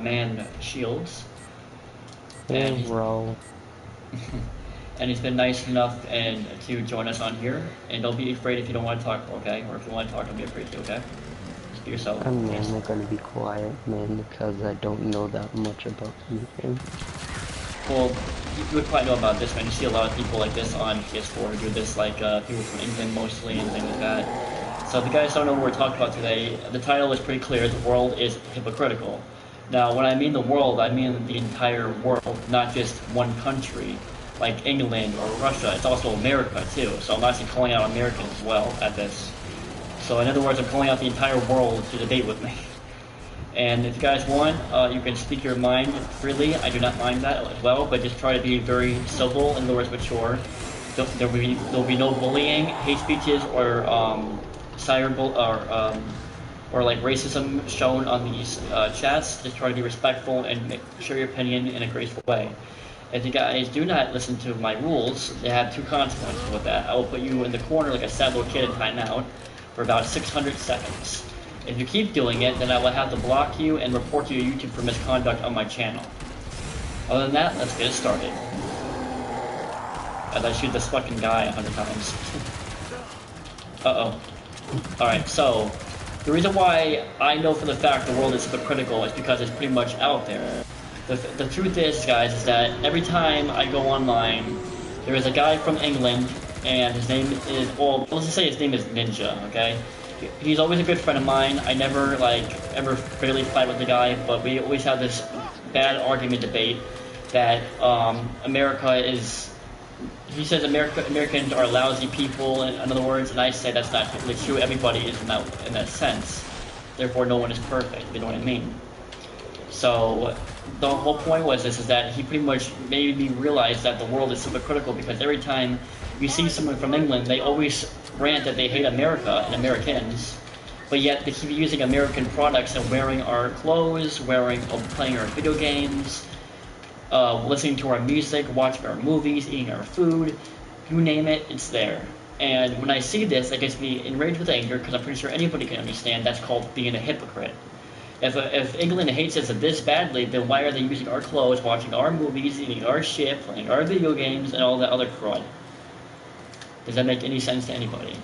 man Shields, and Hey, he's bro. and he's been nice enough and to join us on here. And don't be afraid if you don't want to talk, okay? Or if you want to talk, don't be afraid to, okay? Just be yourself. I'm Yes. mainly gonna be quiet, man, because I don't know that much about anything. Well, you would probably know about this, man. You see a lot of people like this on PS4 who do this, like people from England mostly and things like that. So if you guys don't know what we're talking about today, the title is pretty clear. The world is hypocritical. Now, when I mean the world, I mean the entire world, not just one country, like England or Russia. It's also America, too. So I'm actually calling out Americans as well at this. So in other words, I'm calling out the entire world to debate with me. And if you guys want, you can speak your mind freely. I do not mind that as well, but just try to be very civil, in other words, mature. There'll be no bullying, hate speeches, or or like racism shown on these chats. Just try to be respectful and share your opinion in a graceful way. If you guys do not listen to my rules, they have two consequences with that. I will put you in the corner like a sad little kid in timeout for about 600 seconds. If you keep doing it, then I will have to block you and report you to YouTube for misconduct on my channel. Other than that, let's get it started. As I shoot this fucking guy 100 times. Uh-oh. Alright, so, the reason why I know for the fact the world is hypocritical is because it's pretty much out there. The truth is, guys, is that every time I go online, there is a guy from England, and his name is, well, let's just say his name is Ninja, okay? He's always a good friend of mine. I never, ever really fight with the guy, but we always have this bad argument debate that America is, he says Americans are lousy people, in other words, and I say that's not really true. Everybody is in that sense. Therefore, no one is perfect, you know what I mean? So the whole point was this, is that he pretty much made me realize that the world is hypocritical, because every time you see someone from England, they always rant that they hate America and Americans, but yet they keep using American products and wearing our clothes, playing our video games, listening to our music, watching our movies, eating our food, you name it, it's there. And when I see this, it gets me enraged with anger, because I'm pretty sure anybody can understand that's called being a hypocrite. If England hates us this badly, then why are they using our clothes, watching our movies, eating our shit, playing our video games, and all that other crud? Does that make any sense to anybody?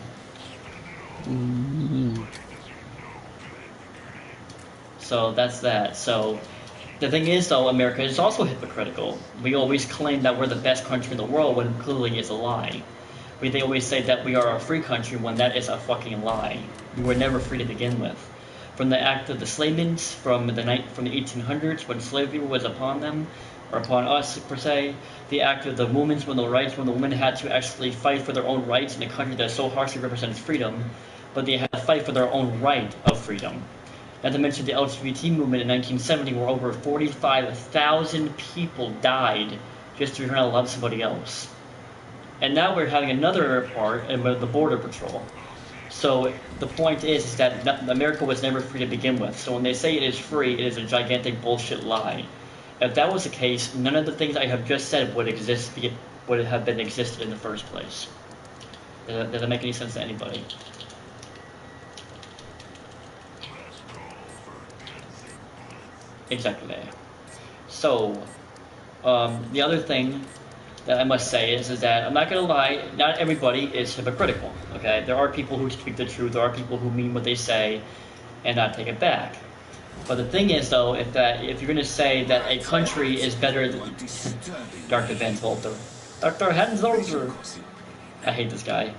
So that's that. So the thing is, though, America is also hypocritical. We always claim that we're the best country in the world when clearly it's a lie. They always say that we are a free country when that is a fucking lie. We were never free to begin with. From the act of the slavements, from the 1800s when slavery was upon them, or upon us per se, the act of the women's when the women had to actually fight for their own rights in a country that so harshly represents freedom, but they had to fight for their own right of freedom. Not to mention the LGBT movement in 1970, where over 45,000 people died just to be trying to love somebody else. And now we're having another part, the border patrol. So the point is that America was never free to begin with. So when they say it is free, it is a gigantic bullshit lie. If that was the case, none of the things I have just said would have been existed in the first place. Does that make any sense to anybody? Exactly. So, the other thing that I must say is that I'm not gonna lie, not everybody is hypocritical, okay? There are people who speak the truth, there are people who mean what they say and not take it back. But the thing is, though, if you're gonna say that a country is better than Dr. Van Zolter. Dr. Hans Zolter! I hate this guy.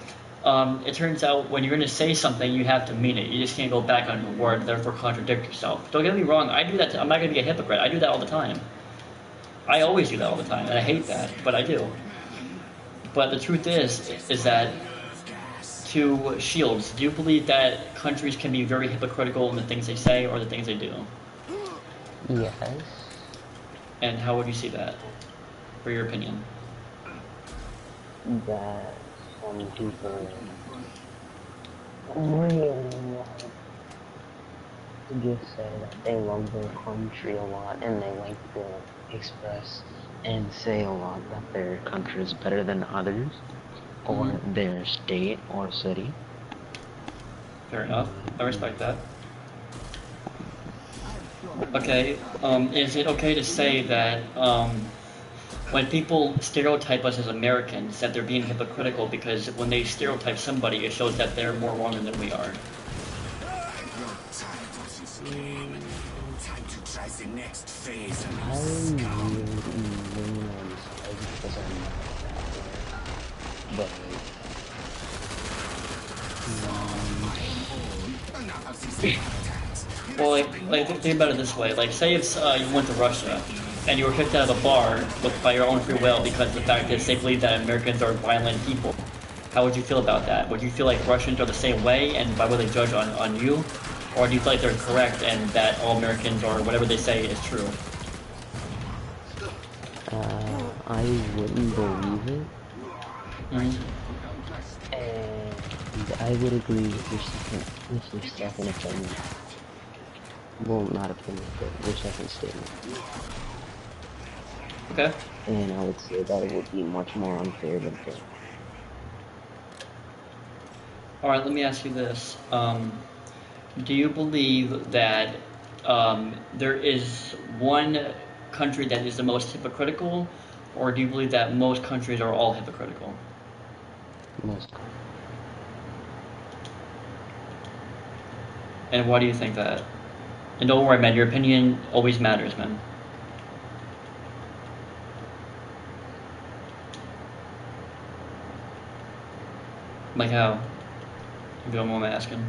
It turns out when you're gonna say something, you have to mean it. You just can't go back on your word, therefore contradict yourself. Don't get me wrong, I do that, I'm not gonna be a hypocrite, I do that all the time. I always do that all the time, and I hate that, but I do. But the truth is that, to Shields, do you believe that countries can be very hypocritical in the things they say or the things they do? Yes. And how would you see that, for your opinion? That some people really want to just say that they love their country a lot, and they like to express and say a lot that their country is better than others, or their state or city. Fair enough. I respect that. Okay, is it okay to say that when people stereotype us as Americans, that they're being hypocritical because when they stereotype somebody, it shows that they're more wrong than we are? I really lean because I'm not that way. Well, think about it this way. Like, say if you went to Russia and you were kicked out of a bar by your own free will because the fact is they believe that Americans are violent people. How would you feel about that? Would you feel like Russians are the same way, and why would they judge on you? Or do you feel like they're correct and that all Americans or whatever they say is true? I wouldn't believe it. Mm-hmm. And I would agree with your second opinion. Well, not opinion, but your second statement. Okay. And I would say that it would be much more unfair than fair. Alright, let me ask you this. Do you believe that there is one country that is the most hypocritical, or do you believe that most countries are all hypocritical? Most. And why do you think that? And don't worry, man, your opinion always matters, man. Like how? If you don't mind me asking.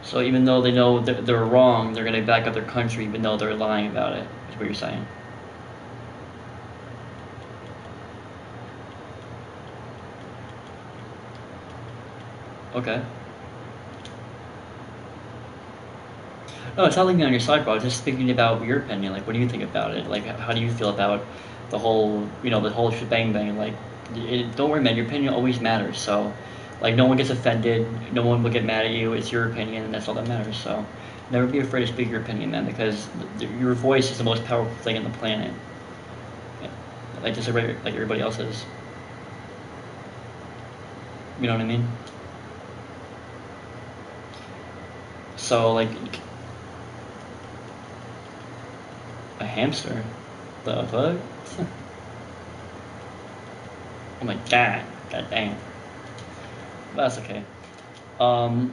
So even though they know they're wrong, they're gonna back up their country even though they're lying about it, is what you're saying. Okay. No, it's not leaving me on your side, bro. I was just thinking about your opinion. Like, what do you think about it? Like, how do you feel about the whole, the whole shebang bang? Like, don't worry, man. Your opinion always matters. So, like, no one gets offended. No one will get mad at you. It's your opinion, and that's all that matters. So, never be afraid to speak your opinion, man, because your voice is the most powerful thing on the planet. Like, just like everybody else's. You know what I mean? So, like, a hamster? The fuck? Oh my god. God damn. That's okay. Um,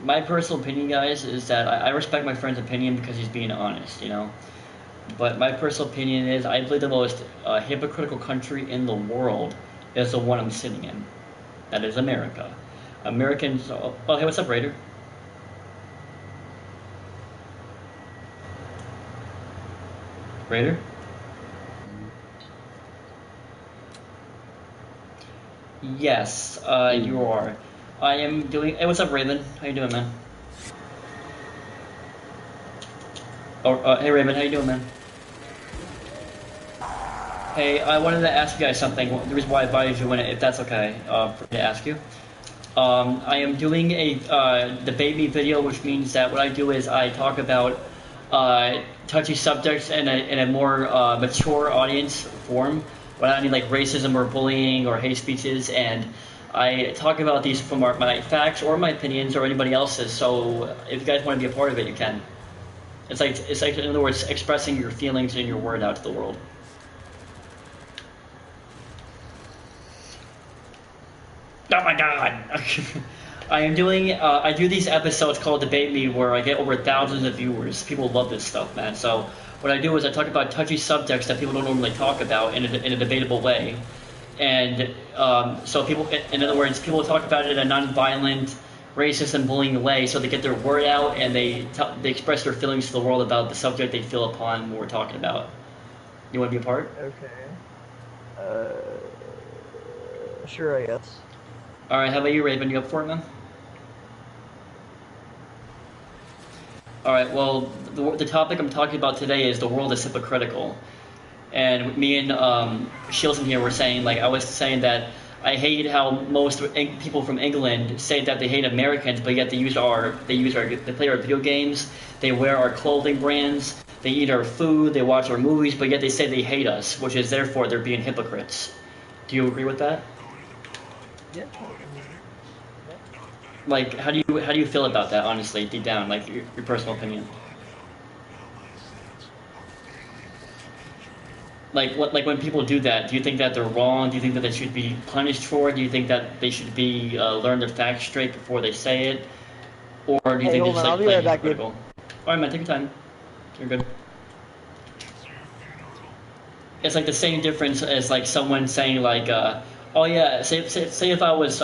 my personal opinion, guys, is that I respect my friend's opinion because he's being honest, But my personal opinion is I believe the most hypocritical country in the world is the one I'm sitting in. That is America. Americans. Oh, hey, what's up, Raider? Raider? Yes, you are. I am doing. Hey, what's up, Raven? How you doing, man? Oh, hey, Raven, how you doing, man? Hey, I wanted to ask you guys something. The reason why I invited you in, if that's okay, for me to ask you. I am doing a debate me video, which means that what I do is I talk about touchy subjects in a more mature audience form, without any like racism or bullying or hate speeches, and I talk about these from my facts or my opinions or anybody else's. So if you guys want to be a part of it, you can. It's like in other words, expressing your feelings and your word out to the world. Oh my god! I am doing. I do these episodes called Debate Me where I get over thousands of viewers. People love this stuff, man. So what I do is I talk about touchy subjects that people don't normally talk about in a debatable way, and so people, in other words, people talk about it in a non-violent, racist, and bullying way. So they get their word out and they express their feelings to the world about the subject they feel upon what we're talking about. You want to be a part? Okay. Sure, I guess. All right. How about you, Raven? You up for it, man? All right. Well, the topic I'm talking about today is the world is hypocritical, and me and Shields in here were saying, like, I was saying that I hate how most people from England say that they hate Americans, but yet they play our video games, they wear our clothing brands, they eat our food, they watch our movies, but yet they say they hate us, which is therefore they're being hypocrites. Do you agree with that? Yeah. Like, how do you feel about that, honestly, deep down, like your personal opinion? Like when people do that, do you think that they're wrong? Do you think that they should be punished for it? Do you think that they should be learn their facts straight before they say it, or do you Hey, think they hold just on. I'll like be play right back, dude. hypocritical? All right, man, take your time. You're good. It's like the same difference as like someone saying like, oh yeah, say if I was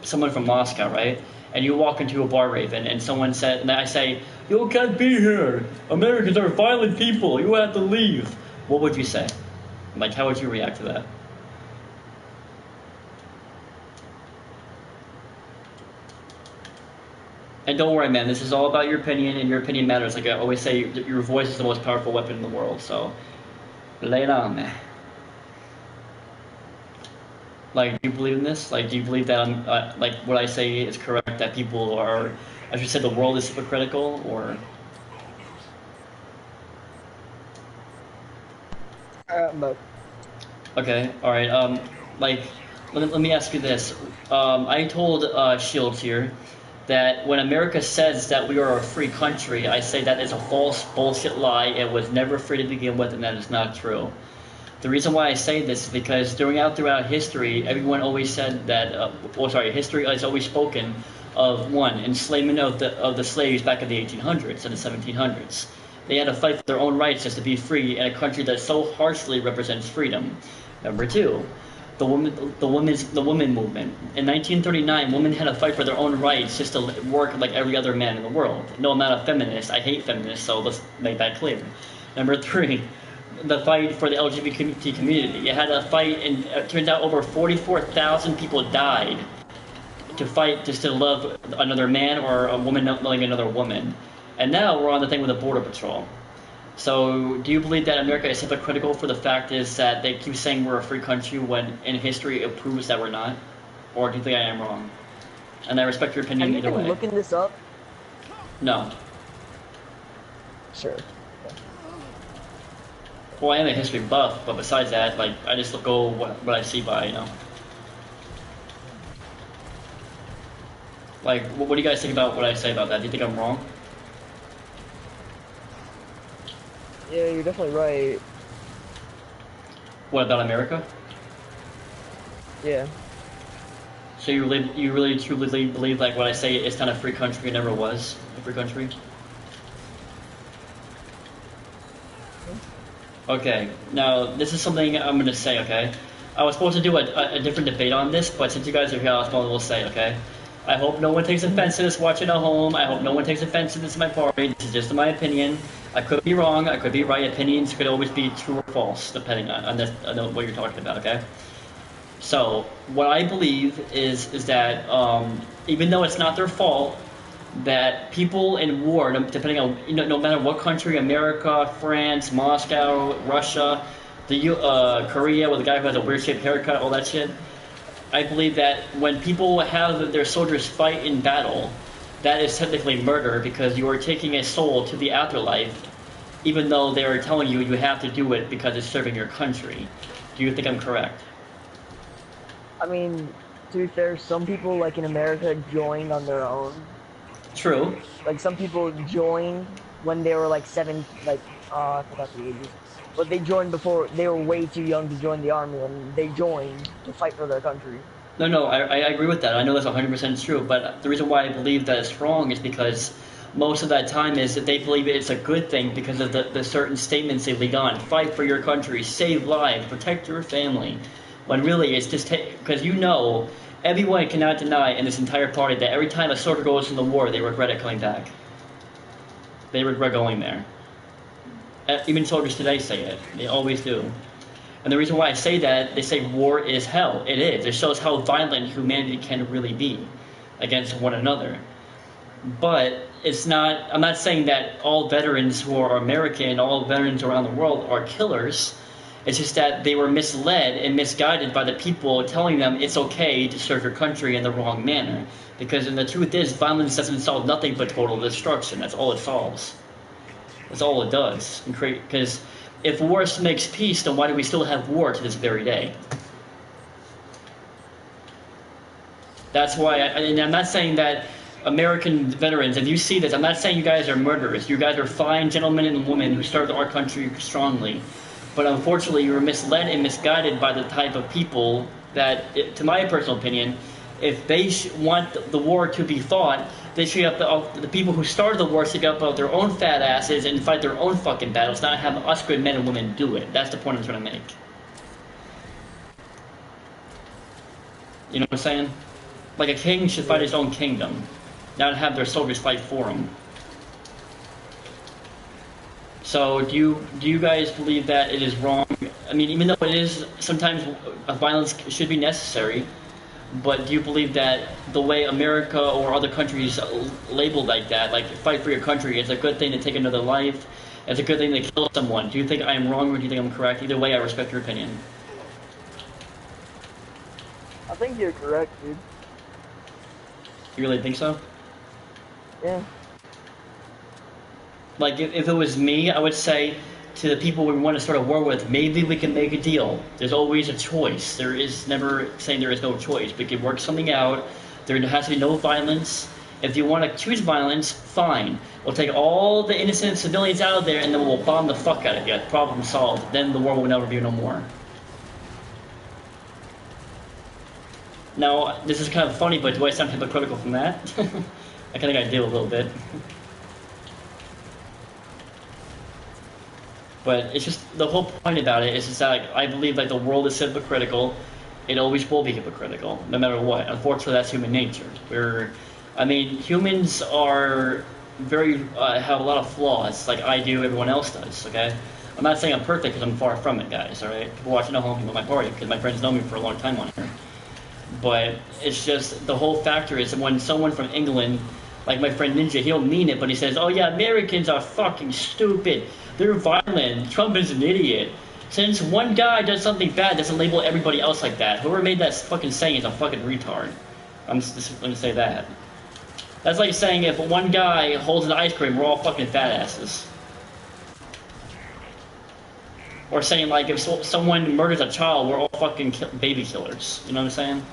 someone from Moscow, right? And you walk into a bar, Raven, and someone said, and I say, you can't be here. Americans are violent people. You have to leave. What would you say? Like, how would you react to that? And don't worry, man. This is all about your opinion, and your opinion matters. Like I always say, your voice is the most powerful weapon in the world. So, lay it on, man. Like, do you believe in this? Like, do you believe that like what I say is correct? That people are, as you said, the world is hypocritical, or? But Okay, all right. Like, let me ask you this. I told Shields here that when America says that we are a free country, I say that is a false bullshit lie. It was never free to begin with, and that is not true. The reason why I say this is because throughout history, everyone always said that. History has always spoken of one enslavement of the slaves back in the 1800s and the 1700s. They had to fight for their own rights just to be free in a country that so harshly represents freedom. Number two, the woman movement. In 1939, women had to fight for their own rights just to work like every other man in the world. No, I'm not a feminist. I hate feminists, so let's make that clear. Number three, the fight for the LGBT community. You had to fight, and it turns out over 44,000 people died to fight just to love another man or a woman not loving another woman. And now we're on the thing with the Border Patrol. So do you believe that America is hypocritical for the fact is that they keep saying we're a free country when in history it proves that we're not? Or do you think I am wrong? And I respect your opinion have you either been way. looking this up? No. Sure. Well, I am a history buff, but besides that, like, I just go what I see by, you know? Like, what do you guys think about what I say about that? Do you think I'm wrong? Yeah, you're definitely right. What about America? Yeah. So you really truly believe like what I say it's not a free country, it never was a free country? Okay, now this is something I'm gonna say, okay? I was supposed to do a different debate on this, but since you guys are here, I will say, okay? I hope no one takes offense to this watching at home. I hope no one takes offense to this in my party. This is just my opinion. I could be wrong, I could be right. Opinions could always be true or false, depending on what you're talking about, okay? So, what I believe is that even though it's not their fault, that people in war, depending on, you know, no matter what country, America, France, Moscow, Russia, Korea with the guy who has a weird shaped haircut, all that shit, I believe that when people have their soldiers fight in battle, that is technically murder because you are taking a soul to the afterlife, even though they are telling you you have to do it because it's serving your country. Do you think I'm correct? I mean, to be fair, some people, like in America, joined on their own. True. Like, some people joined when they were like I forgot the ages. But they joined before, they were way too young to join the army, and they joined to fight for their country. No, I agree with that. I know that's 100% true, but the reason why I believe that it's wrong is because most of that time is that they believe it's a good thing because of the certain statements they lead on. Fight for your country, save lives, protect your family. When really it's just because you know, everyone cannot deny in this entire party that every time a soldier goes to the war, they regret it coming back. They regret going there. Even soldiers today say it. They always do. And the reason why I say that, they say war is hell. It is. It shows how violent humanity can really be against one another. But it's not, I'm not saying that all veterans who are American, all veterans around the world are killers. It's just that they were misled and misguided by the people telling them it's okay to serve your country in the wrong manner. Because the truth is, violence doesn't solve nothing but total destruction. That's all it solves. That's all it does. Because if war makes peace, then why do we still have war to this very day? That's why, and I'm not saying that American veterans, if you see this, I'm not saying you guys are murderers. You guys are fine gentlemen and women who served our country strongly. But unfortunately, you were misled and misguided by the type of people that, to my personal opinion, if they want the war to be fought, they should have the people who started the war should get up out their own fat asses and fight their own fucking battles, not have us good men and women do it. That's the point I'm trying to make. You know what I'm saying? Like a king should fight his own kingdom, not have their soldiers fight for him. So do you guys believe that it is wrong? I mean, even though it is sometimes violence should be necessary, but do you believe that the way America or other countries labeled like that, like fight for your country, is a good thing to take another life? It's a good thing to kill someone. Do you think I am wrong or do you think I'm correct? Either way, I respect your opinion. I think you're correct, dude. You really think so? Yeah. Like, if it was me, I would say to the people we want to start a war with, maybe we can make a deal. There's always a choice. There is never saying there is no choice. We can work something out. There has to be no violence. If you want to choose violence, fine. We'll take all the innocent civilians out of there and then we'll bomb the fuck out of you. Problem solved. Then the war will never be no more. Now, this is kind of funny, but do I sound hypocritical from that? I think I do a little bit. But it's just, the whole point about it is just that I believe like the world is hypocritical. It always will be hypocritical, no matter what. Unfortunately, that's human nature. I mean, humans are have a lot of flaws, like I do, everyone else does, okay? I'm not saying I'm perfect because I'm far from it, guys, alright? People watching at home, people at my party, because my friends know me for a long time on here. But it's just, the whole factor is when someone from England, like my friend Ninja, he'll mean it, but he says, oh yeah, Americans are fucking stupid. They're violent. Trump is an idiot. Since one guy does something bad, doesn't label everybody else like that. Whoever made that fucking saying is a fucking retard. I'm just gonna say that. That's like saying if one guy holds an ice cream, we're all fucking fat asses. Or saying like if someone murders a child, we're all fucking baby killers. You know what I'm saying?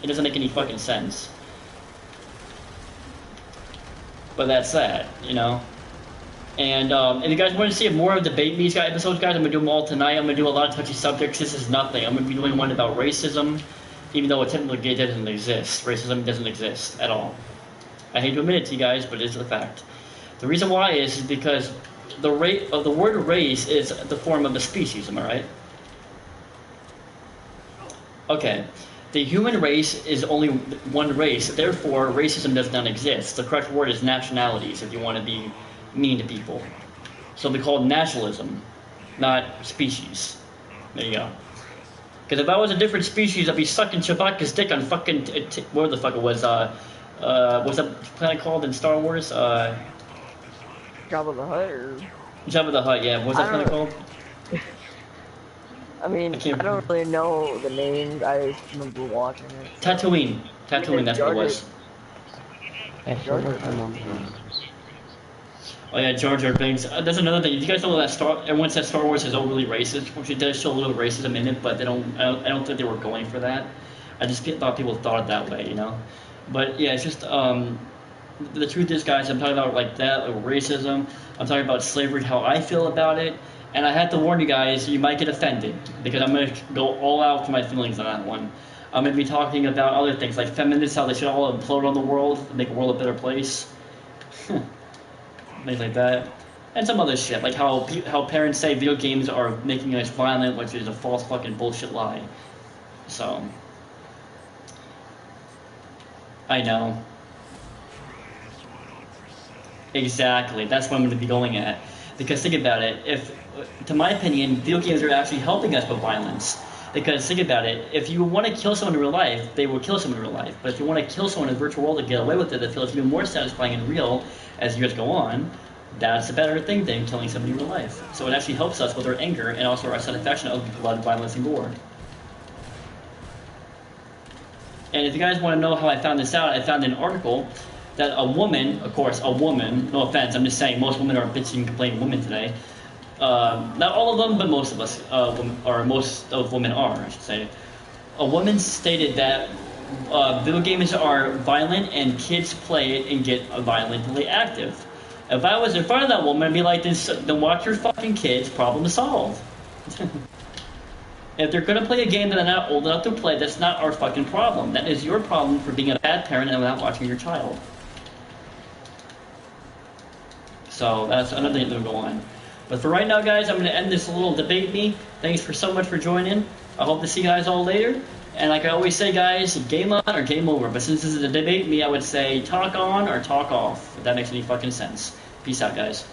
It doesn't make any fucking sense. But that's that, you know? And if you guys want to see more of Debate Me's episodes, guys, I'm going to do them all tonight. I'm going to do a lot of touchy subjects. This is nothing. I'm going to be doing one about racism, even though it technically doesn't exist. Racism doesn't exist at all. I hate to admit it to you guys, but it's a fact. The reason why is because the word race is the form of a species, am I right? Okay. The human race is only one race, therefore racism does not exist. The correct word is nationalities, if you want to be mean to people. So we call it nationalism, not species. There you go. Because if I was a different species, I'd be sucking Chewbacca's dick on fucking where the fuck it was. What's that planet called in Star Wars? Jabba the Hutt, or Jabba the Hutt. Yeah, what's that planet called? I mean, I don't really know the names. I just remember watching it. So. Tatooine. Tatooine. That's what it was. Oh yeah, Jar Jar Binks. That's another thing. You guys know that everyone says Star Wars is overly racist, which it does show a little racism in it, but they don't. I don't think they were going for that. I just thought people thought it that way, you know. But yeah, it's just the truth is, guys, I'm talking about like that, like racism. I'm talking about slavery, how I feel about it, and I had to warn you guys, you might get offended because I'm gonna go all out for my feelings on that one. I'm gonna be talking about other things like feminists, how they should all implode on the world, make the world a better place. Things like that, and some other shit, like how parents say video games are making us violent, which is a false fucking bullshit lie. So, I know. Exactly, that's what I'm going to be going at. Because think about it, to my opinion, video games are actually helping us with violence. Because think about it, if you want to kill someone in real life, they will kill someone in real life. But if you want to kill someone in the virtual world and get away with it, that feels even more satisfying and real as years go on, that's a better thing than killing somebody in real life. So it actually helps us with our anger and also our satisfaction of blood, violence, and gore. And if you guys want to know how I found this out, I found an article that a woman, of course, a woman, no offense, I'm just saying most women are bitching and complaining women today. Not all of them, but most of us, or most of women are, I should say. A woman stated that video games are violent and kids play it and get violently active. If I was in front of that woman, I'd be like, then watch your fucking kids, problem solved. If they're going to play a game that they're not old enough to play, that's not our fucking problem. That is your problem for being a bad parent and not watching your child. So that's another thing that will go on. But for right now, guys, I'm going to end this little debate me. Thanks so much for joining. I hope to see you guys all later. And like I always say, guys, game on or game over. But since this is a debate me, I would say talk on or talk off, if that makes any fucking sense. Peace out, guys.